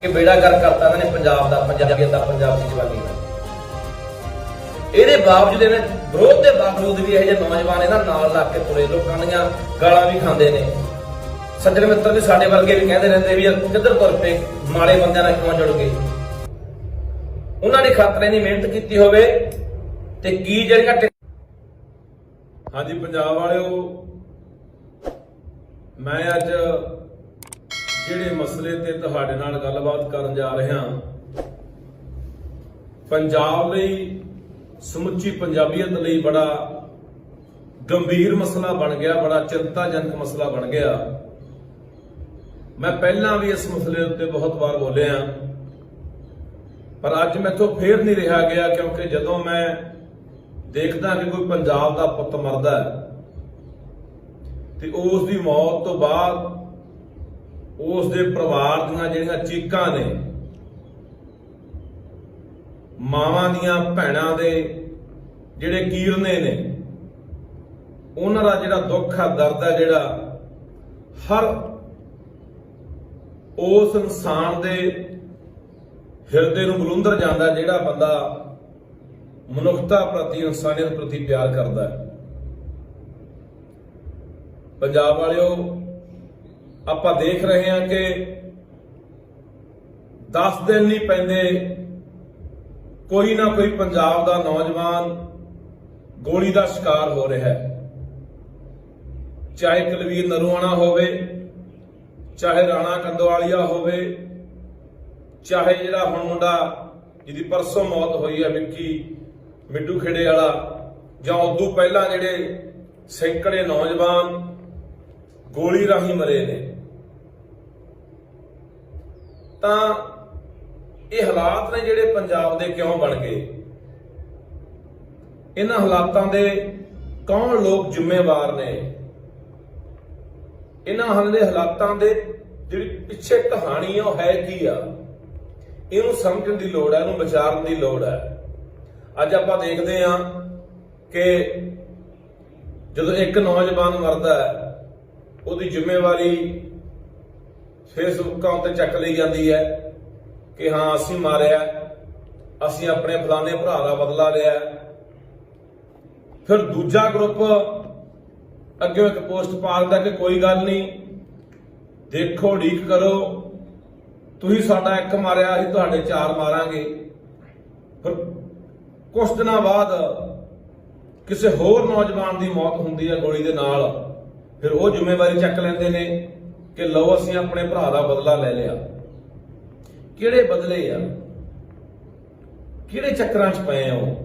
बेड़ा गर्क करता इन्होंने पंजाब का, पंजाबियत का, पंजाब की जवानी का। ਇਹਦੇ ਬਾਵਜੂਦ ਇਹਨੇ ਵਿਰੋਧ ਦੇ ਬਾਵਜੂਦ ਵੀ ਇਹ ਜਿਹੇ ਨੌਜਵਾਨ ਇਹਨਾਂ ਨਾਲ ਲੱਗ ਕੇ ਤੁਰੇ, ਲੋਕਾਂ ਦੀਆਂ ਗਾਲਾਂ ਵੀ ਖਾਂਦੇ ਨੇ। ਸੱਜਣ ਮਿੱਤਰ ਵੀ ਸਾਡੇ ਵਰਗੇ ਵੀ ਕਹਿੰਦੇ ਰਹਿੰਦੇ ਵੀ ਕਿੱਧਰ ਤੁਰ ਪਏ, ਮਾੜੇ ਬੰਦਿਆਂ ਨਾਲ ਕਿਉਂ ਜੁੜ ਗਏ। ਉਹਨਾਂ ਨੇ ਖਾਤਰ ਇੰਨੀ ਮਿਹਨਤ ਕੀਤੀ ਹੋਵੇ ਤੇ ਕੀ ਜਿਹੜੀਆਂ ਹਾਂਜੀ ਪੰਜਾਬ ਵਾਲਿਓ, मैं अज ਜਿਹੜੇ ਮਸਲੇ ਤੇ ਤੁਹਾਡੇ ਨਾਲ ਗੱਲਬਾਤ ਕਰਨ ਜਾ ਰਿਹਾ ਪੰਜਾਬ ਲਈ, ਸਮੁੱਚੀ ਪੰਜਾਬੀਅਤ ਲਈ ਬੜਾ ਗੰਭੀਰ ਮਸਲਾ ਬਣ ਗਿਆ, ਬੜਾ ਚਿੰਤਾਜਨਕ ਮਸਲਾ ਬਣ ਗਿਆ। ਮੈਂ ਪਹਿਲਾਂ ਵੀ ਇਸ ਮਸਲੇ ਉੱਤੇ ਬਹੁਤ ਵਾਰ ਬੋਲਿਆ, ਪਰ ਅੱਜ ਮੈਥੋਂ ਫੇਰ ਨਹੀਂ ਰਿਹਾ ਗਿਆ, ਕਿਉਂਕਿ ਜਦੋਂ ਮੈਂ ਦੇਖਦਾ ਕਿ ਕੋਈ ਪੰਜਾਬ ਦਾ ਪੁੱਤ ਮਰਦਾ ਤੇ ਉਸ ਦੀ ਮੌਤ ਤੋਂ ਬਾਅਦ ਉਸ ਦੇ ਪਰਿਵਾਰ ਦੀਆਂ ਜਿਹੜੀਆਂ ਚੀਕਾਂ ਨੇ, ਮਾਵਾਂ ਦੀਆਂ ਭੈਣਾਂ ਦੇ ਜਿਹੜੇ ਕੀਰਨੇ ਨੇ, ਉਹਨਾਂ ਦਾ ਜਿਹੜਾ ਦੁੱਖ ਆ, ਦਰਦ ਆ, ਜਿਹੜਾ ਹਰ ਉਸ ਇਨਸਾਨ ਦੇ ਹਿਰਦੇ ਨੂੰ ਬਲੁੰਦਰ ਜਾਂਦਾ ਜਿਹੜਾ ਬੰਦਾ ਮਨੁੱਖਤਾ ਪ੍ਰਤੀ, ਇਨਸਾਨੀਅਤ ਪ੍ਰਤੀ ਪਿਆਰ ਕਰਦਾ ਹੈ। ਪੰਜਾਬ ਵਾਲਿਓ, ਆਪਾਂ ਦੇਖ ਰਹੇ ਹਾਂ ਕਿ 10 ਦਿਨ ਨਹੀਂ ਪੈਂਦੇ ਕੋਈ ਨਾ ਕੋਈ ਪੰਜਾਬ ਦਾ ਨੌਜਵਾਨ ਗੋਲੀ ਦਾ ਸ਼ਿਕਾਰ ਹੋ ਰਿਹਾ ਹੈ। ਚਾਹੇ ਕੁਲਵੀਰ ਨਰੂਆਣਾ ਹੋਵੇ, ਚਾਹੇ ਰਾਣਾ ਕੰਦੋਵਾਲੀਆ ਹੋਵੇ, ਚਾਹੇ ਜਿਹੜਾ ਹੁਣ ਮੁੰਡਾ ਜਿਹਦੀ ਪਰਸੋਂ ਮੌਤ ਹੋਈ ਹੈ ਵਿੱਕੀ ਮਿੱਟੂ ਖੇੜੇ ਵਾਲਾ, ਜਾਂ ਉਦੋਂ ਪਹਿਲਾਂ ਜਿਹੜੇ ਸੈਂਕੜੇ ਨੌਜਵਾਨ ਗੋਲੀ ਰਾਹੀਂ ਮਰੇ ਨੇ। ਤਾਂ ਇਹ ਹਾਲਾਤ ਨੇ ਜਿਹੜੇ ਪੰਜਾਬ ਦੇ ਕਿਉਂ ਬਣ ਗਏ, ਇਹਨਾਂ ਹਾਲਾਤਾਂ ਦੇ ਕੌਣ ਲੋਕ ਜ਼ਿੰਮੇਵਾਰ ਨੇ, ਇਹਨਾਂ ਹਾਲਾਤਾਂ ਦੇ ਜਿਹੜੀ ਪਿੱਛੇ ਕਹਾਣੀ ਆ ਉਹ ਹੈ ਕੀ ਆ, ਇਹਨੂੰ ਸਮਝਣ ਦੀ ਲੋੜ ਹੈ, ਇਹਨੂੰ ਵਿਚਾਰਨ ਦੀ ਲੋੜ ਹੈ। ਅੱਜ ਆਪਾਂ ਦੇਖਦੇ ਹਾਂ ਕਿ ਜਦੋਂ ਇੱਕ ਨੌਜਵਾਨ ਮਰਦਾ ਹੈ, ਉਹਦੀ ਜ਼ਿੰਮੇਵਾਰੀ ਫੇਸਬੁੱਕਾਂ ਉੱਤੇ ਚੱਕ ਲਈ ਜਾਂਦੀ ਹੈ ਕਿ ਹਾਂ ਅਸੀਂ ਮਾਰਿਆ, ਅਸੀਂ ਆਪਣੇ ਫਲਾਣੇ ਭਰਾ ਦਾ ਬਦਲਾ ਲਿਆ। ਫਿਰ ਦੂਜਾ ਗਰੁੱਪ ਅੱਗੇ ਇੱਕ ਪੋਸਟ ਪਾ ਦਿੰਦਾ ਕਿ ਕੋਈ ਗੱਲ ਨਹੀਂ, ਦੇਖੋ ਉਡੀਕ ਕਰੋ, ਤੁਸੀਂ ਸਾਡਾ ਇੱਕ ਮਾਰਿਆ, ਅਸੀਂ ਤੁਹਾਡੇ 4 ਮਾਰਾਂਗੇ। ਫਿਰ ਕੁਝ ਦਿਨਾਂ ਬਾਅਦ ਕਿਸੇ ਹੋਰ ਨੌਜਵਾਨ ਦੀ ਮੌਤ ਹੁੰਦੀ ਹੈ ਗੋਲੀ ਦੇ ਨਾਲ, ਫਿਰ ਉਹ ਜ਼ਿੰਮੇਵਾਰੀ ਚੱਕ ਲੈਂਦੇ ਨੇ ਕਿ ਲਓ ਅਸੀਂ ਆਪਣੇ ਭਰਾ ਦਾ ਬਦਲਾ ਲੈ ਲਿਆ। ਕਿਹੜੇ ਬਦਲੇ ਆ, ਕਿਹੜੇ ਚੱਕਰਾਂ 'ਚ ਪਏ ਆ, ਉਹ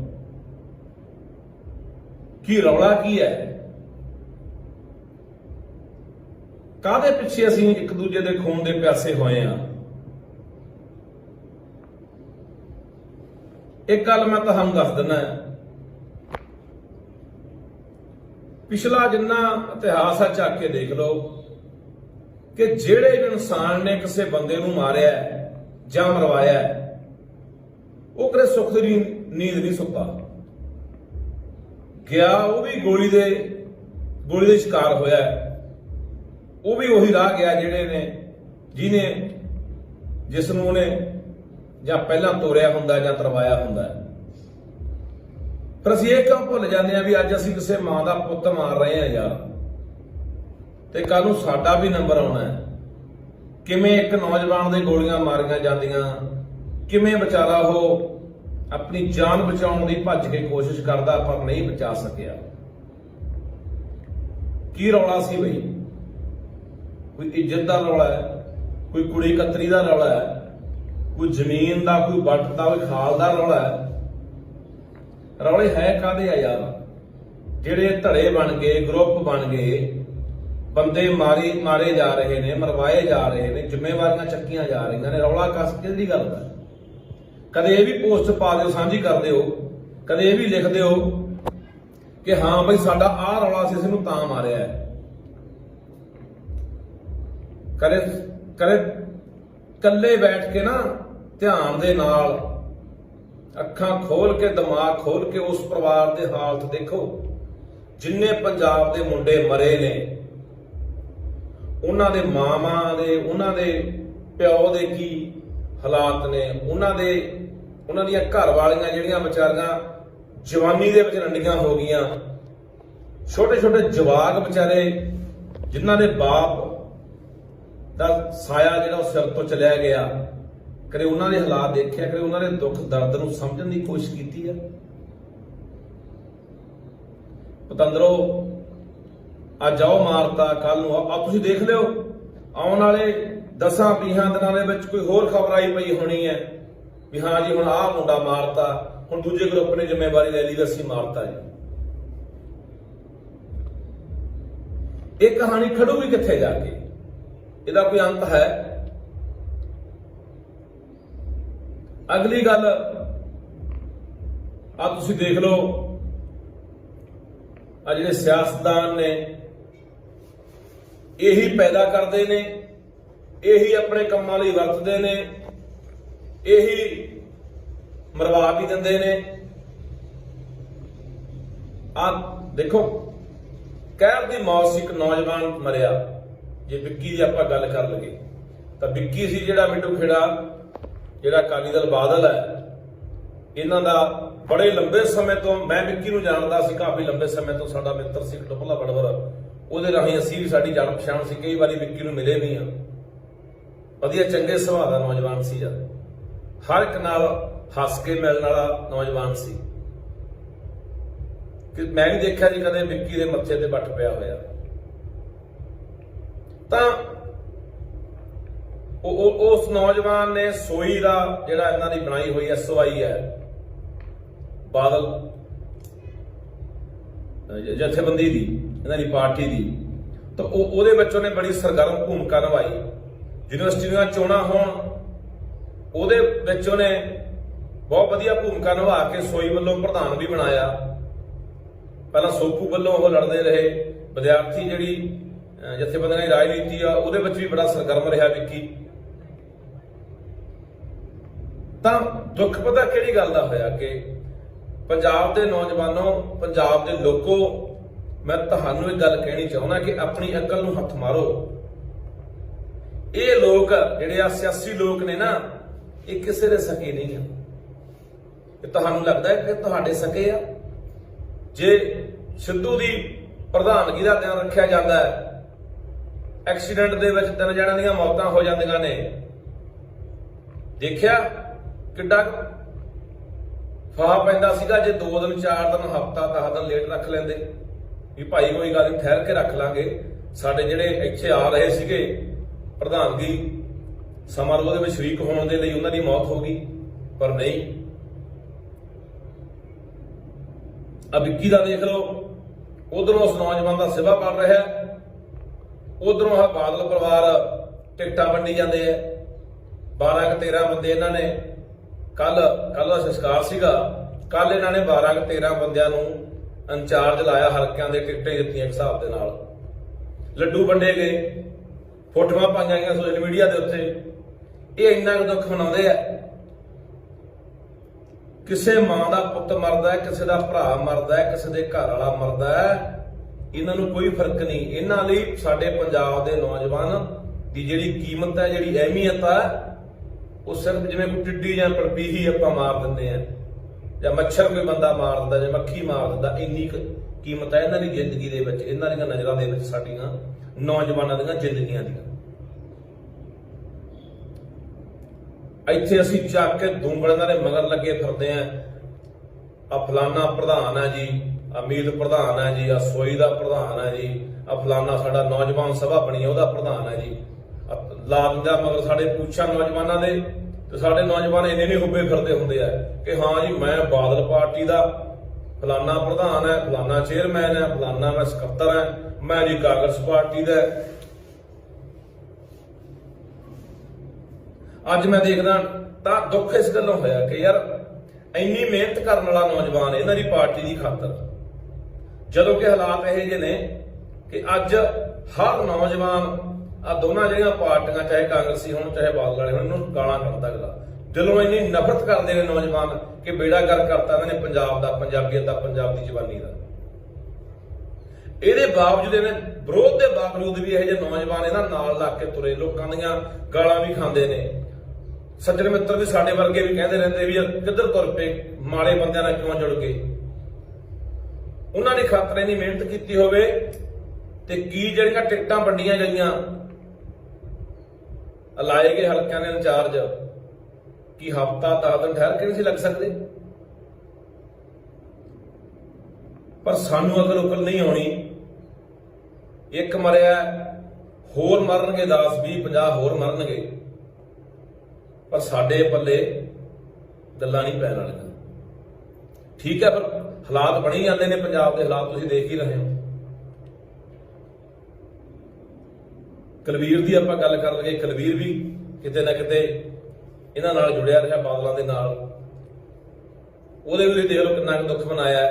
ਕੀ ਰੌਲਾ ਕੀ ਹੈ, ਕਾਹਦੇ ਪਿੱਛੇ ਅਸੀਂ ਇੱਕ ਦੂਜੇ ਦੇ ਖੂਨ ਦੇ ਪਿਆਸੇ ਹੋਏ ਆ। ਇੱਕ ਗੱਲ ਮੈਂ ਤੁਹਾਨੂੰ ਦੱਸ ਦਿੰਦਾ, ਪਿਛਲਾ ਜਿੰਨਾ ਇਤਿਹਾਸ ਆ ਚੱਕ ਕੇ ਦੇਖ ਲਓ ਕਿ ਜਿਹੜੇ ਵੀ ਇਨਸਾਨ ਨੇ ਕਿਸੇ ਬੰਦੇ ਨੂੰ ਮਾਰਿਆ ਜਾਂ ਮਰਵਾਇਆ, ਉਹ ਕਦੇ ਸੁੱਖ ਦੀ ਨੀਂਦ ਨਹੀਂ ਸੁੱਤਾ ਗਿਆ। ਉਹ ਵੀ ਗੋਲੀ ਦੇ ਸ਼ਿਕਾਰ ਹੋਇਆ, ਉਹ ਵੀ ਉਹੀ ਰਾਹ ਗਿਆ ਜਿਹੜੇ ਨੇ ਜਿਸ ਨੂੰ ਉਹਨੇ ਜਾਂ ਪਹਿਲਾਂ ਤੋਰਿਆ ਹੁੰਦਾ ਜਾਂ ਤਰਵਾਇਆ ਹੁੰਦਾ। ਪਰ ਅਸੀਂ ਇਹ ਕਿਉਂ ਭੁੱਲ ਜਾਂਦੇ ਆ ਵੀ ਅੱਜ ਅਸੀਂ ਕਿਸੇ ਮਾਂ ਦਾ ਪੁੱਤ ਮਾਰ ਰਹੇ ਆ ਯਾਰ, ਤੇ ਕੱਲ ਨੂੰ ਸਾਡਾ ਵੀ ਨੰਬਰ ਆਉਣਾ ਹੈ। ਕਿਵੇਂ ਇੱਕ ਨੌਜਵਾਨ ਦੇ ਗੋਲੀਆਂ ਮਾਰੀਆਂ ਜਾਂਦੀਆਂ, ਕਿਵੇਂ ਵਿਚਾਰਾ ਉਹ ਆਪਣੀ ਜਾਨ ਬਚਾਉਣ ਦੀ ਭੱਜ ਕੇ ਕੋਸ਼ਿਸ਼ ਕਰਦਾ ਪਰ ਨਹੀਂ ਬਚਾ ਸਕਿਆ। ਕੀ ਰੌਲਾ ਸੀ ਬਈ? ਕੋਈ ਇੱਜ਼ਤ ਦਾ ਰੌਲਾ ਹੈ, ਕੋਈ ਕੁੜੀ ਕਤਰੀ ਦਾ ਰੌਲਾ ਹੈ, ਕੋਈ ਜ਼ਮੀਨ ਦਾ, ਕੋਈ ਵੱਟ ਦਾ, ਕੋਈ ਖਾਲ ਦਾ ਰੌਲਾ ਹੈ। ਰੌਲੇ ਹੈ ਕਾਹਦੇ ਆ ਯਾਰ? ਜਿਹੜੇ ਧੜੇ ਬਣ ਗਏ, ਗਰੁੱਪ ਬਣ ਗਏ, ਬੰਦੇ ਮਾਰੇ ਜਾ ਰਹੇ ਨੇ, ਮਰਵਾਏ ਜਾ ਰਹੇ ਨੇ, ਜ਼ਿੰਮੇਵਾਰੀਆਂ ਚੱਕੀਆਂ ਜਾ ਰਹੀਆਂ ਨੇ। ਰੌਲਾ ਕਿਹਦੀ ਗੱਲ ਦਾ? ਕਦੇ ਇਹ ਵੀ ਪੋਸਟ ਪਾ ਦਿਓ, ਸਾਂਝੀ ਕਰ ਦਿਓ, ਕਦੇ ਇਹ ਵੀ ਲਿਖ ਦਿਓ ਕਿ ਹਾਂ ਬਈ ਸਾਡਾ ਆਹ ਰੌਲਾ ਸੀ, ਇਸ ਨੂੰ ਤਾਂ ਮਾਰਿਆ ਹੈ। ਕਦੇ ਇਕੱਲੇ ਬੈਠ ਕੇ ਨਾ ਧਿਆਨ ਦੇ ਨਾਲ ਅੱਖਾਂ ਖੋਲ ਕੇ, ਦਿਮਾਗ ਖੋਲ ਕੇ ਉਸ ਪਰਿਵਾਰ ਦੇ ਹਾਲਤ ਦੇਖੋ। ਜਿੰਨੇ ਪੰਜਾਬ ਦੇ ਮੁੰਡੇ ਮਰੇ ਨੇ, ਉਹਨਾਂ ਦੇ ਮਾਵਾਂ ਦੇ, ਉਹਨਾਂ ਦੇ ਪਿਓ ਦੇ ਕੀ ਹਾਲਾਤ ਨੇ, ਉਹਨਾਂ ਦੀਆਂ ਘਰ ਵਾਲੀਆਂ ਜਿਹੜੀਆਂ ਵਿਚਾਰੀਆਂ ਜਵਾਨੀ ਦੇ ਵਿੱਚ ਰੰਡੀਆਂ ਹੋ ਗਈਆਂ, ਛੋਟੇ ਛੋਟੇ ਜਵਾਕ ਵਿਚਾਰੇ ਜਿਨ੍ਹਾਂ ਦੇ ਬਾਪ ਦਾ ਸਾਇਆ ਜਿਹੜਾ ਉਹ ਸਿਰ ਤੋਂ ਚਲਿਆ ਗਿਆ, ਕਦੇ ਉਹਨਾਂ ਦੇ ਹਾਲਾਤ ਦੇਖਿਆ, ਕਦੇ ਉਹਨਾਂ ਦੇ ਦੁੱਖ ਦਰਦ ਨੂੰ ਸਮਝਣ ਦੀ ਕੋਸ਼ਿਸ਼ ਕੀਤੀ ਹੈ? ਪਤੰਦਰੋ ਅੱਜ ਆਓ ਮਾਰਤਾ, ਕੱਲ ਨੂੰ ਆ ਤੁਸੀਂ ਦੇਖ ਲਿਓ, ਆਉਣ ਵਾਲੇ 10-20 ਦਿਨਾਂ ਦੇ ਵਿੱਚ ਕੋਈ ਹੋਰ ਖਬਰ ਆਈ ਪਈ ਹੋਣੀ ਹੈ ਵੀ ਹਾਂ ਜੀ ਹੁਣ ਆਹ ਮੁੰਡਾ ਮਾਰਤਾ, ਹੁਣ ਦੂਜੇ ਗਰੁੱਪ ਨੇ ਜ਼ਿੰਮੇਵਾਰੀ ਲੈ ਲਈ ਵੀ ਅਸੀਂ ਮਾਰਤਾ ਜੀ। ਇਹ ਕਹਾਣੀ ਖੜੂਗੀ ਕਿੱਥੇ ਜਾ ਕੇ? ਇਹਦਾ ਕੋਈ ਅੰਤ ਹੈ? ਅਗਲੀ ਗੱਲ ਆ ਤੁਸੀਂ ਦੇਖ ਲਓ, ਆ ਜਿਹੜੇ ਸਿਆਸਤਦਾਨ ਨੇ ਇਹੀ ਪੈਦਾ ਕਰਦੇ ਨੇ, ਇਹੀ ਆਪਣੇ ਕੰਮਾਂ ਲਈ ਵਰਤਦੇ ਨੇ, ਇਹੀ ਮਰਵਾ ਵੀ ਦਿੰਦੇ ਨੇ। ਆ ਦੇਖੋ, ਕਹਿਰ ਦੀ ਮੌਤ ਸੀ, ਇੱਕ ਨੌਜਵਾਨ ਮਰਿਆ। ਜੇ ਵਿੱਕੀ ਦੀ ਆਪਾਂ ਗੱਲ ਕਰ ਲਈਏ ਤਾਂ ਵਿੱਕੀ ਸੀ ਜਿਹੜਾ ਮਿੱਟੂ ਖੇੜਾ, ਜਿਹੜਾ ਅਕਾਲੀ ਦਲ ਬਾਦਲ ਹੈ, ਇਹਨਾਂ ਦਾ ਬੜੇ ਲੰਬੇ ਸਮੇਂ ਤੋਂ ਮੈਂ ਵਿੱਕੀ ਨੂੰ ਜਾਣਦਾ ਸੀ, ਕਾਫੀ ਲੰਬੇ ਸਮੇਂ ਤੋਂ ਸਾਡਾ ਮਿੱਤਰ ਸੀ ਟੁੱਪਲਾ ਬੜਵਰ, ਉਹਦੇ ਰਾਹੀਂ ਅਸੀਂ ਵੀ ਸਾਡੀ ਜਾਣ ਪਛਾਣ ਸੀ, ਕਈ ਵਾਰੀ ਵਿੱਕੀ ਨੂੰ ਮਿਲੇ ਵੀ ਆ। ਵਧੀਆ ਚੰਗੇ ਸੁਭਾਅ ਦਾ ਨੌਜਵਾਨ ਸੀ, ਹਰ ਇੱਕ ਨਾਲ ਹੱਸ ਕੇ ਮਿਲਣ ਵਾਲਾ ਨੌਜਵਾਨ ਸੀ ਕਿ ਮੈਂ ਨਹੀਂ ਦੇਖਿਆ ਜੀ ਕਦੇ ਵਿੱਕੀ ਦੇ ਮੱਥੇ ਤੇ ਵੱਟ ਪਿਆ ਹੋਇਆ। ਤਾਂ ਉਸ ਨੌਜਵਾਨ ਨੇ ਸੋਈ ਦਾ ਜਿਹੜਾ ਇਹਨਾਂ ਦੀ ਬਣਾਈ ਹੋਈ SOI ਹੈ, ਬਾਦਲ ਜਥੇਬੰਦੀ ਦੀ, ਇਹਨਾਂ ਦੀ ਪਾਰਟੀ ਦੀ, ਤਾਂ ਉਹਦੇ ਵਿੱਚ ਉਹਨੇ ਬੜੀ ਸਰਗਰਮ ਭੂਮਿਕਾ ਨਿਭਾਈ। ਯੂਨੀਵਰਸਿਟੀ ਦੀਆਂ ਚੋਣਾਂ ਹੋਣ, ਉਹਦੇ ਵਿੱਚ ਉਹਨੇ ਬਹੁਤ ਵਧੀਆ ਭੂਮਿਕਾ ਨਿਭਾ ਕੇ ਸੋਈ ਵੱਲੋਂ ਪ੍ਰਧਾਨ ਵੀ ਬਣਾਇਆ। ਪਹਿਲਾਂ ਸੋਪੂ ਵੱਲੋਂ ਉਹ ਲੜਦੇ ਰਹੇ, ਵਿਦਿਆਰਥੀ ਜਿਹੜੀ ਜਥੇਬੰਦੀਆਂ ਦੀ ਰਾਜਨੀਤੀ ਆ ਉਹਦੇ ਵਿੱਚ ਵੀ ਬੜਾ ਸਰਗਰਮ ਰਿਹਾ ਵਿੱਕੀ। ਤਾਂ ਦੁੱਖ ਪਤਾ ਕਿਹੜੀ ਗੱਲ ਦਾ ਹੋਇਆ ਕਿ ਪੰਜਾਬ ਦੇ ਨੌਜਵਾਨੋ, ਪੰਜਾਬ ਦੇ ਲੋਕੋ, ਮੈਂ ਤੁਹਾਨੂੰ ਇੱਕ ਗੱਲ ਕਹਿਣੀ ਚਾਹੁੰਦਾ ਕਿ ਆਪਣੀ ਅਕਲ ਨੂੰ ਹੱਥ ਮਾਰੋ। ਇਹ ਲੋਕ ਜਿਹੜੇ ਆ ਸਿਆਸੀ ਲੋਕ ਨੇ ਨਾ, ਇਹ ਕਿਸੇ ਦੇ ਸਕੇ ਨਹੀਂ ਆ। ਇਹ ਤੁਹਾਨੂੰ ਲੱਗਦਾ ਹੈ ਕਿ ਤੁਹਾਡੇ ਸਕੇ ਆ? ਜੇ ਸਿੱਧੂ ਦੀ ਪ੍ਰਧਾਨਗੀ ਦਾ ਧਿਆਨ ਰੱਖਿਆ ਜਾਂਦਾ ਹੈ, ਐਕਸੀਡੈਂਟ ਦੇ ਵਿੱਚ 3 ਜਣਿਆਂ ਦੀਆਂ ਮੌਤਾਂ ਹੋ ਜਾਂਦੀਆਂ ਨੇ, ਦੇਖਿਆ ਕਿੱਡਾ ਫਾਹ ਪੈਂਦਾ ਸੀਗਾ ਜੇ 2 ਦਿਨ 4 ਦਿਨ ਹਫ਼ਤਾ 10 ਦਿਨ ਲੇਟ ਰੱਖ ਲੈਂਦੇ ਵੀ ਭਾਈ ਕੋਈ ਗੱਲ ਨਹੀਂ ਠਹਿਰ ਕੇ ਰੱਖ ਲਾਂਗੇ। ਸਾਡੇ ਜਿਹੜੇ ਇੱਥੇ ਆ ਰਹੇ ਸੀਗੇ ਪ੍ਰਧਾਨਗੀ ਸਮਾਰੋਹ ਦੇ ਵਿੱਚ ਸ਼ਰੀਕ ਹੋਣ ਦੇ ਲਈ, ਉਹਨਾਂ ਦੀ ਮੌਤ ਹੋ ਗਈ, ਪਰ ਨਹੀਂ। ਆ ਵਿੱਕੀ ਦਾ ਦੇਖ ਲਓ, ਉਧਰੋਂ ਉਸ ਨੌਜਵਾਨ ਦਾ ਸੇਵਾ ਕਰ ਰਿਹਾ, ਉਧਰੋਂ ਆ ਬਾਦਲ ਪਰਿਵਾਰ ਟਿਕਟਾਂ ਵੰਡੀ ਜਾਂਦੇ ਆ। 12-13 ਬੰਦੇ ਇਹਨਾਂ ਨੇ ਕੱਲ ਦਾ ਸੰਸਕਾਰ ਸੀਗਾ, ਕੱਲ ਇਹਨਾਂ ਨੇ 12-13 ਬੰਦਿਆਂ ਨੂੰ ਇੰਚਾਰਜ ਲਾਇਆ, ਹਲਕਿਆਂ ਦੇ ਟਿਕਟਾਂ ਦਿੱਤੀਆਂ ਇੱਕ ਹਿਸਾਬ ਦੇ ਨਾਲ, ਲੱਡੂ ਵੰਡੇ ਗਏ, ਫੋਟੋਆਂ ਪਾਈਆਂ ਗਈਆਂ ਸੋਸ਼ਲ ਮੀਡੀਆ ਦੇ ਉੱਤੇ। ਇਹ ਇੰਨਾ ਕੁ ਦੁੱਖ ਮਨਾਉਂਦੇ ਆ। ਕਿਸੇ ਮਾਂ ਦਾ ਪੁੱਤ ਮਰਦਾ ਹੈ, ਕਿਸੇ ਦਾ ਭਰਾ ਮਰਦਾ ਹੈ, ਕਿਸੇ ਦੇ ਘਰ ਵਾਲਾ ਮਰਦਾ ਹੈ, ਇਹਨਾਂ ਨੂੰ ਕੋਈ ਫਰਕ ਨਹੀਂ। ਇਹਨਾਂ ਲਈ ਸਾਡੇ ਪੰਜਾਬ ਦੇ ਨੌਜਵਾਨ ਦੀ ਜਿਹੜੀ ਕੀਮਤ ਹੈ, ਜਿਹੜੀ ਅਹਿਮੀਅਤ ਹੈ, ਉਹ ਸਿਰਫ ਜਿਵੇਂ ਕੋਈ ਟਿੱਡੀ ਜਾਂ ਪਰਪੀਹੀ ਆਪਾਂ ਮਾਰ ਦਿੰਦੇ ਆ, ਜਾਂ ਮੱਛਰ ਕੋਈ ਬੰਦਾ ਮਾਰ ਦਿੰਦਾ, ਜਾਂ ਮੱਖੀ ਮਾਰ ਦਿੰਦਾ, ਇੰਨੀ ਕੀਮਤ ਹੈ ਇਹਨਾਂ ਦੀ ਜ਼ਿੰਦਗੀ ਦੇ ਵਿੱਚ, ਇਹਨਾਂ ਦੀਆਂ ਨਜ਼ਰਾਂ ਦੇ ਵਿੱਚ, ਸਾਡੀਆਂ ਨੌਜਵਾਨਾਂ ਦੀਆਂ ਜ਼ਿੰਦਗੀਆਂ ਦੀਆਂ। ਇੱਥੇ ਅਸੀਂ ਚੱਕ ਕੇ ਦੂੰਗਲਾਂ ਦੇ ਮਗਰ ਲੱਗੇ ਫਿਰਦੇ ਆ ਫਲਾਨਾ ਪ੍ਰਧਾਨ ਹੈ ਜੀ, ਅਮੀਦ ਪ੍ਰਧਾਨ ਹੈ ਜੀ, ਆ ਸੋਈ ਦਾ ਪ੍ਰਧਾਨ ਹੈ ਜੀ, ਆ ਫਲਾਨਾ ਸਾਡਾ ਨੌਜਵਾਨ ਸਭਾ ਬਣੀ ਹੈ ਉਹਦਾ ਪ੍ਰਧਾਨ ਹੈ ਜੀ। ਲਾ ਦਿੰਦਾ ਮਗਰ ਸਾਡੇ ਪੁੱਛਾਂ ਨੌਜਵਾਨਾਂ ਦੇ, ਤੇ ਸਾਡੇ ਨੌਜਵਾਨ ਇੰਨੇ ਨਹੀਂ ਹੁੱਬੇ ਫਿਰਦੇ ਹੁੰਦੇ ਆ ਕਿ ਹਾਂ ਜੀ ਮੈਂ ਬਾਦਲ ਪਾਰਟੀ ਦਾ ਫਲਾਨਾ ਪ੍ਰਧਾਨ ਹੈ, ਫਲਾਨਾ ਚੇਅਰਮੈਨ ਹੈ, ਫਲਾਨਾ ਮੈਂ ਸਕੱਤਰ ਹੈ, ਮੈਂ ਜੀ ਕਾਂਗਰਸ ਪਾਰਟੀ ਦਾ। ਅੱਜ ਮੈਂ ਦੇਖਦਾ ਤਾਂ ਦੁੱਖ ਇਸ ਗੱਲੋਂ ਹੋਇਆ ਕਿ ਯਾਰ ਇੰਨੀ ਮਿਹਨਤ ਕਰਨ ਵਾਲਾ ਨੌਜਵਾਨ ਇਹਨਾਂ ਦੀ ਪਾਰਟੀ ਦੀ ਖਾਤਰ, ਜਦੋਂ ਕਿ ਹਾਲਾਤ ਇਹੋ ਜਿਹੇ ਨੇ ਕਿ ਅੱਜ ਹਰ ਨੌਜਵਾਨ ਆ ਦੋਨਾਂ ਜਿਹੜੀਆਂ ਪਾਰਟੀਆਂ, ਚਾਹੇ ਕਾਂਗਰਸੀ ਹੋਣ ਚਾਹੇ ਬਾਦਲ ਵਾਲੇ ਹੋਣ, ਉਹਨੂੰ ਗਾਲਾਂ ਕੱਢਦਾ ਅਗਲਾ। ਦਿਲੋਂ ਇੰਨੀ ਨਫ਼ਰਤ ਕਰਦੇ ਨੇ ਨੌਜਵਾਨ ਕਿ ਬੇੜਾ ਗਰਕ ਕਰਤਾ ਇਹਨਾਂ ਨੇ ਪੰਜਾਬ ਦਾ, ਪੰਜਾਬੀਅਤ ਦਾ, ਪੰਜਾਬ ਦੀ ਜਵਾਨੀ ਦਾ। ਇਹਦੇ ਬਾਵਜੂਦ, ਇਹਨੇ ਵਿਰੋਧ ਦੇ ਬਾਵਜੂਦ ਵੀ ਇਹੋ ਜਿਹੇ ਨੌਜਵਾਨ ਇਹਨਾਂ ਨਾਲ ਲੱਗ ਕੇ ਤੁਰੇ, ਲੋਕਾਂ ਦੀਆਂ ਗਾਲਾਂ ਵੀ ਖਾਂਦੇ ਨੇ। ਸੱਜਣ ਮਿੱਤਰ ਵੀ ਸਾਡੇ ਵਰਗੇ ਵੀ ਕਹਿੰਦੇ ਰਹਿੰਦੇ ਵੀ ਯਾਰ ਕਿੱਧਰ ਤੁਰ ਪਏ, ਮਾੜੇ ਬੰਦਿਆਂ ਨਾਲ ਕਿਉਂ ਜੁੜ ਗਏ। ਉਹਨਾਂ ਦੀ ਖਾਤਰ ਇੰਨੀ ਮਿਹਨਤ ਕੀਤੀ ਹੋਵੇ ਤੇ ਕੀ ਜਿਹੜੀਆਂ ਟਿਕਟਾਂ ਵੰਡੀਆਂ ਗਈਆਂ, ਲਾਏ ਗਏ ਹਲਕਿਆਂ ਦੇ ਇੰਚਾਰਜ, ਕੀ ਹਫ਼ਤਾ 10 ਦਿਨ ਠਹਿਰ ਕੇ ਨਹੀਂ ਸੀ ਲੱਗ ਸਕਦੇ। ਪਰ ਸਾਨੂੰ ਅਕਲ ਉਕਲ ਨਹੀਂ ਆਉਣੀ। ਇੱਕ ਮਰਿਆ, ਹੋਰ ਮਰਨਗੇ 10 20 50 ਹੋਰ ਮਰਨਗੇ, ਪਰ ਸਾਡੇ ਪੱਲੇ ਗੱਲਾਂ ਨਹੀਂ ਪੈਣ ਵਾਲੀਆਂ। ਠੀਕ ਹੈ, ਪਰ ਹਾਲਾਤ ਬਣੀ ਜਾਂਦੇ ਨੇ, ਪੰਜਾਬ ਦੇ ਹਾਲਾਤ ਤੁਸੀਂ ਦੇਖ ਹੀ ਰਹੇ ਹੋ। ਕੁਲਵੀਰ ਦੀ ਆਪਾਂ ਗੱਲ ਕਰ ਲਈਏ, ਕੁਲਵੀਰ ਵੀ ਕਿਤੇ ਨਾ ਕਿਤੇ ਇਹਨਾਂ ਨਾਲ ਜੁੜਿਆ ਰਿਹਾ, ਬਾਦਲਾਂ ਦੇ ਨਾਲ। ਉਹਦੇ ਵੀ ਦੇਖ ਲਓ ਕਿੰਨਾ ਕੁ ਦੁੱਖ ਮਨਾਇਆ,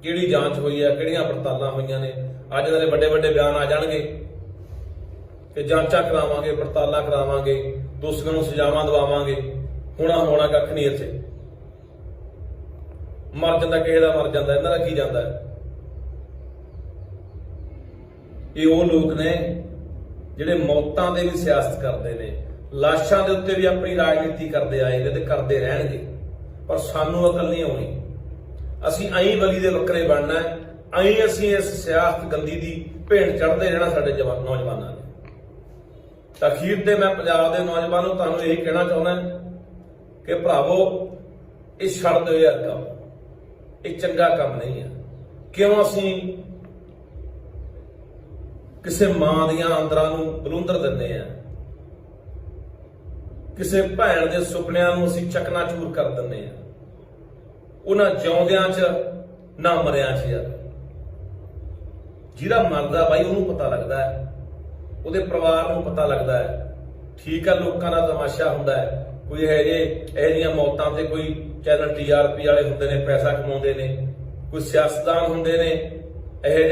ਕਿਹੜੀ ਜਾਂਚ ਹੋਈ ਹੈ, ਕਿਹੜੀਆਂ ਪੜਤਾਲਾਂ ਹੋਈਆਂ ਨੇ। ਅੱਜ ਇਹਨਾਂ ਦੇ ਵੱਡੇ ਵੱਡੇ ਬਿਆਨ ਆ ਜਾਣਗੇ ਕਿ ਜਾਂਚਾਂ ਕਰਾਵਾਂਗੇ, ਪੜਤਾਲਾਂ ਕਰਾਵਾਂਗੇ, ਦੋਸ਼ੀਆਂ ਨੂੰ ਸਜ਼ਾਵਾਂ ਦਿਵਾਵਾਂਗੇ। ਹੋਣਾ ਕੱਖ ਨਹੀਂ ਇੱਥੇ। ਮਰ ਜਾਂਦਾ ਕਿਸੇ ਦਾ, ਮਰ ਜਾਂਦਾ, ਇਹਨਾਂ ਦਾ ਕੀ ਜਾਂਦਾ। ਇਹ ਉਹ ਲੋਕ ਨੇ ਜਿਹੜੇ ਮੌਤਾਂ ਦੇ ਵੀ ਸਿਆਸਤ ਕਰਦੇ ਨੇ, ਲਾਸ਼ਾਂ ਦੇ ਉੱਤੇ ਵੀ ਆਪਣੀ ਰਾਜਨੀਤੀ ਕਰਦੇ ਆਏ ਨੇ ਤੇ ਕਰਦੇ ਰਹਿਣਗੇ। ਪਰ ਸਾਨੂੰ ਅਕਲ ਨਹੀਂ ਆਉਣੀ। ਅਸੀਂ ਐਂ ਵਲੀ ਦੇ ਬੱਕਰੇ ਬਣਨਾ, ਐਂ ਅਸੀਂ ਇਸ ਸਿਆਸਤ ਗੰਦੀ ਦੀ ਭੇਂਟ ਚੜ੍ਹਦੇ ਰਹਿਣਾ ਸਾਡੇ ਨੌਜਵਾਨਾਂ ਨੇ। ਤਾਂ ਅਖੀਰ ਤੇ ਮੈਂ ਪੰਜਾਬ ਦੇ ਨੌਜਵਾਨਾਂ ਨੂੰ ਤੁਹਾਨੂੰ ਇਹ ਕਹਿਣਾ ਚਾਹੁੰਦਾ ਕਿ ਭਰਾਵੋ, ਇਹ ਛੱਡ ਦਿਓ ਯਾਰ ਕੰਮ। ਇਹ ਚੰਗਾ ਕੰਮ ਨਹੀਂ ਹੈ। ਕਿਉਂ ਅਸੀਂ ਕਿਸੇ ਮਾਂ ਦੀਆਂ ਅੰਦਰਾਂ ਨੂੰ ਬਲੂੰਦਰ ਦਿੰਦੇ ਆ, ਕਿਸੇ ਭੈਣ ਦੇ ਸੁਪਨਿਆਂ ਨੂੰ ਅਸੀਂ ਚਕਨਾਚੂਰ ਕਰ ਦਿੰਦੇ ਆ। ਉਹਨਾਂ ਜਿਉਂਦਿਆਂ 'ਚ ਨਾ ਮਰਿਆਂ 'ਚ। ਯਾਰ ਜਿਹਦਾ ਮਰਦਾ ਬਾਈ ਉਹਨੂੰ ਪਤਾ ਲੱਗਦਾ ਹੈ, ਉਹਦੇ ਪਰਿਵਾਰ ਨੂੰ ਪਤਾ ਲੱਗਦਾ ਹੈ। ਠੀਕ ਹੈ, ਲੋਕਾਂ ਦਾ ਤਮਾਸ਼ਾ ਹੁੰਦਾ ਹੈ, ਕੋਈ ਇਹੋ ਜਿਹੀਆਂ ਮੌਤਾਂ ਤੇ ਕੋਈ ਚੈਨਲ TRP ਵਾਲੇ ਹੁੰਦੇ ਨੇ, ਪੈਸਾ ਕਮਾਉਂਦੇ ਨੇ, ਕੋਈ ਸਿਆਸਤਦਾਨ ਹੁੰਦੇ ਨੇ ਇਹੋ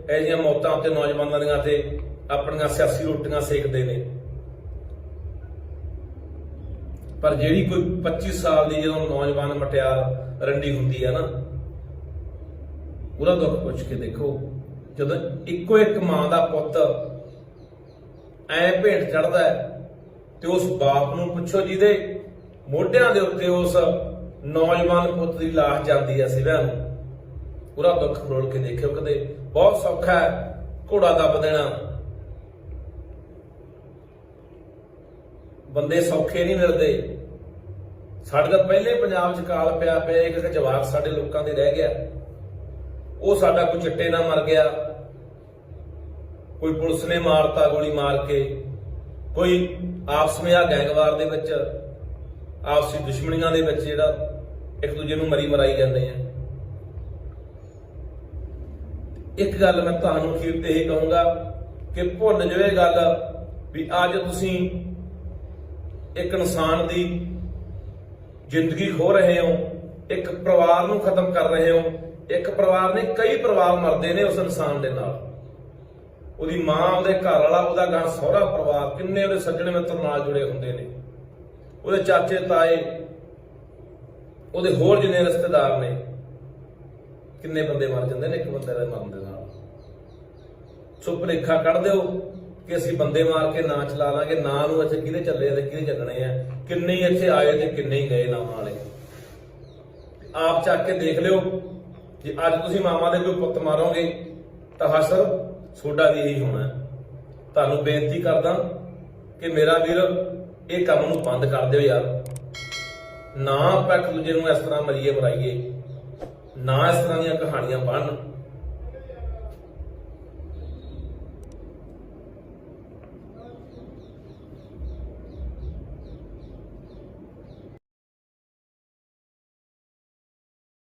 ਜਿਹੀਆਂ ਮੌਤਾਂ ਉੱਤੇ ਨੌਜਵਾਨਾਂ ਦੀਆਂ ਤੇ ਆਪਣੀਆਂ ਸਿਆਸੀ ਰੋਟੀਆਂ ਸੇਕਦੇ ਨੇ। ਪਰ ਜਿਹੜੀ ਕੋਈ 25 ਸਾਲ ਦੀ ਜਦੋਂ ਨੌਜਵਾਨ ਮਟਿਆਰ ਰੰਡੀ ਹੁੰਦੀ ਹੈ ਨਾ, ਉਹਦਾ ਦੁੱਖ ਪੁੱਛ ਕੇ ਦੇਖੋ। ਜਦੋਂ ਇੱਕੋ ਇੱਕ ਮਾਂ ਦਾ ਪੁੱਤ ਐ ਭੇਂਟ ਚੜ੍ਹਦਾ ਤੇ ਉਸ ਬਾਪ ਨੂੰ ਪੁੱਛੋ ਜਿਹਦੇ ਮੋਢਿਆਂ ਦੇ ਉੱਤੇ ਉਸ ਨੌਜਵਾਨ ਪੁੱਤ ਦੀ ਲਾਸ਼ ਜਾਂਦੀ ਹੈ ਸਿਵਿਆਂ ਨੂੰ, ਉਹਦਾ ਦੁੱਖ ਫਰੋਲ ਕੇ ਦੇਖਿਓ ਕਦੇ। ਬਹੁਤ ਸੌਖਾ ਹੈ ਘੋੜਾ ਦੱਬ ਦੇਣਾ, ਬੰਦੇ ਸੌਖੇ ਨਹੀਂ ਮਿਲਦੇ। ਸਾਡੇ ਤਾਂ ਪਹਿਲੇ ਪੰਜਾਬ 'ਚ ਕਾਲ ਪਿਆ ਇੱਕ ਜਵਾਕ ਸਾਡੇ ਲੋਕਾਂ ਦੇ ਰਹਿ ਗਿਆ। ਉਹ ਸਾਡਾ ਕੋਈ ਚਿੱਟੇ ਨਾਲ ਮਰ ਗਿਆ, ਕੋਈ ਪੁਲਿਸ ਨੇ ਮਾਰਤਾ ਗੋਲੀ ਮਾਰ ਕੇ, ਕੋਈ ਆਪਸ ਵਿੱਚ ਗੈਂਗਵਾਰ ਦੇ ਵਿੱਚ ਆਪਸੀ ਦੁਸ਼ਮਣੀਆਂ ਦੇ ਵਿੱਚ ਜਿਹੜਾ ਇੱਕ ਦੂਜੇ ਨੂੰ ਮਰਾਈ ਜਾਂਦੇ ਆ। ਇੱਕ ਗੱਲ ਮੈਂ ਤੁਹਾਨੂੰ ਅਖੀਰ ਤੇ ਇਹ ਕਹੂੰਗਾ ਕਿ ਭੁੱਲ ਜਾਓ ਇਹ ਗੱਲ ਵੀ ਅੱਜ ਤੁਸੀਂ ਇੱਕ ਇਨਸਾਨ ਦੀ ਜ਼ਿੰਦਗੀ ਖੋ ਰਹੇ ਹੋ, ਇੱਕ ਪਰਿਵਾਰ ਨੂੰ ਖਤਮ ਕਰ ਰਹੇ ਹੋ। ਇੱਕ ਪਰਿਵਾਰ ਨੇ, ਕਈ ਪਰਿਵਾਰ ਮਰਦੇ ਨੇ ਉਸ ਇਨਸਾਨ ਦੇ ਨਾਲ। ਉਹਦੀ ਮਾਂ, ਉਹਦੇ ਘਰ ਵਾਲਾ, ਉਹਦਾ ਗਾਂ ਸਹੁਰਾ ਪਰਿਵਾਰ, ਕਿੰਨੇ ਉਹਦੇ ਸੱਜਣ ਮਿੱਤਰ ਨਾਲ ਜੁੜੇ ਹੁੰਦੇ ਨੇ, ਉਹਦੇ ਚਾਚੇ ਤਾਏ, ਉਹਦੇ ਹੋਰ ਜਿੰਨੇ ਰਿਸ਼ਤੇਦਾਰ ਨੇ। ਕਿੰਨੇ ਬੰਦੇ ਮਰ ਜਾਂਦੇ ਨੇ ਇੱਕ ਬੰਦੇ ਦੇ ਮਰਨ ਦੇ ਨਾਲ। ਸੋ ਭੁਲੇਖਾ ਕੱਢ ਦਿਓ ਕਿ ਅਸੀਂ ਬੰਦੇ ਮਾਰ ਕੇ ਨਾਂ ਚਲਾ ਲਾਂਗੇ। ਨਾਂ ਨੂੰ ਇੱਥੇ ਕਿਹਦੇ ਚੱਲੇ ਤੇ ਕਿਹਦੇ ਚੱਲਣੇ ਆ, ਕਿੰਨੇ ਹੀ ਇੱਥੇ ਆਏ ਤੇ ਕਿੰਨੇ ਹੀ ਗਏ ਨਾਮਾਂ ਵਾਲੇ। ਆਪ ਚੱਕ ਕੇ ਦੇਖ ਲਿਓ, ਜੇ ਅੱਜ ਤੁਸੀਂ ਮਾਮਾ ਦੇ ਕੋਈ ਪੁੱਤ ਮਾਰੋਗੇ ਤਾਂ ਹਸ਼ਰ ਤੁਹਾਡਾ ਵੀ ਇਹੀ ਹੋਣਾ। ਤੁਹਾਨੂੰ ਬੇਨਤੀ ਕਰਦਾ ਕਿ ਮੇਰਾ ਵੀਰ, ਇਹ ਕੰਮ ਨੂੰ ਬੰਦ ਕਰ ਦਿਓ ਯਾਰ। ਨਾ ਆਪਾਂ ਇੱਕ ਦੂਜੇ ਨੂੰ ਇਸ ਤਰ੍ਹਾਂ ਮਰੀਏ ਮਰਾਈਏ, ਨਾ ਇਸ ਤਰ੍ਹਾਂ ਦੀਆਂ ਕਹਾਣੀਆਂ ਬਣਨ।